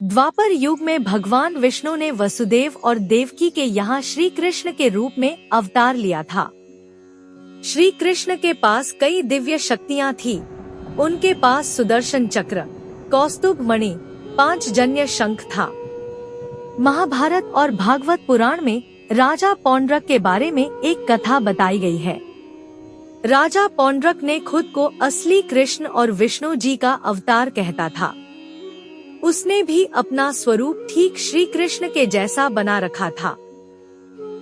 द्वापर युग में भगवान विष्णु ने वसुदेव और देवकी के यहाँ श्री कृष्ण के रूप में अवतार लिया था। श्री कृष्ण के पास कई दिव्य शक्तियाँ थी। उनके पास सुदर्शन चक्र, कौस्तुभ मणि, 5 जन्य शंख था। महाभारत और भागवत पुराण में राजा पौंड्रक के बारे में एक कथा बताई गई है। राजा पौंड्रक ने खुद को असली कृष्ण और विष्णु जी का अवतार कहता था। उसने भी अपना स्वरूप ठीक श्री कृष्ण के जैसा बना रखा था।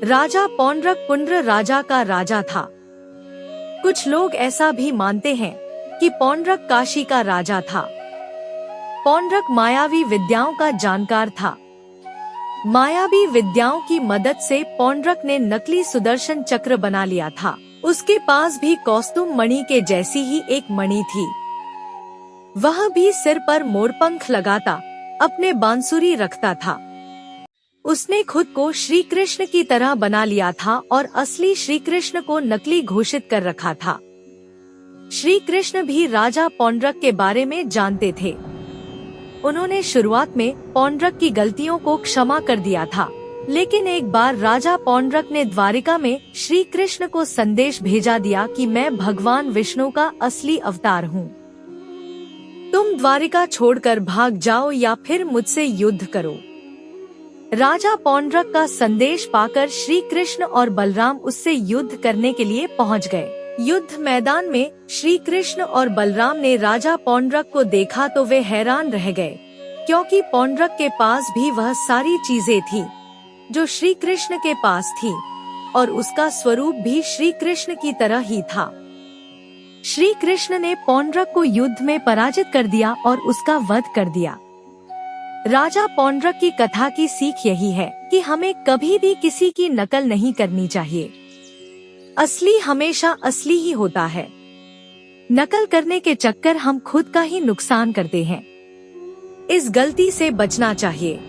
राजा पौंड्रक पुंड्र राजा का राजा था। कुछ लोग ऐसा भी मानते हैं कि पौंड्रक काशी का राजा था। पौंड्रक मायावी विद्याओं का जानकार था। मायावी विद्याओं की मदद से पौंड्रक ने नकली सुदर्शन चक्र बना लिया था। उसके पास भी कौस्तुभ मणि के जैसी ही एक मणि थी। वह भी सिर पर मोरपंख लगाता अपने बांसुरी रखता था। उसने खुद को श्री कृष्ण की तरह बना लिया था और असली श्री कृष्ण को नकली घोषित कर रखा था। श्री कृष्ण भी राजा पौंड्रक के बारे में जानते थे। उन्होंने शुरुआत में पौंड्रक की गलतियों को क्षमा कर दिया था, लेकिन एक बार राजा पौंड्रक ने द्वारिका में श्री कृष्ण को संदेश भेजा दिया कि मैं भगवान विष्णु का असली अवतार हूँ। तुम द्वारिका छोड़कर भाग जाओ या फिर मुझसे युद्ध करो। राजा पौंड्रक का संदेश पाकर श्री कृष्ण और बलराम उससे युद्ध करने के लिए पहुंच गए। युद्ध मैदान में श्री कृष्ण और बलराम ने राजा पौंड्रक को देखा तो वे हैरान रह गए, क्योंकि पौंड्रक के पास भी वह सारी चीजें थी जो श्री कृष्ण के पास थी और उसका स्वरूप भी श्री कृष्ण की तरह ही था। श्री कृष्ण ने पौंड्रक को युद्ध में पराजित कर दिया और उसका वध कर दिया। राजा पौंड्रक की कथा की सीख यही है कि हमें कभी भी किसी की नकल नहीं करनी चाहिए। असली हमेशा असली ही होता है। नकल करने के चक्कर हम खुद का ही नुकसान करते हैं। इस गलती से बचना चाहिए।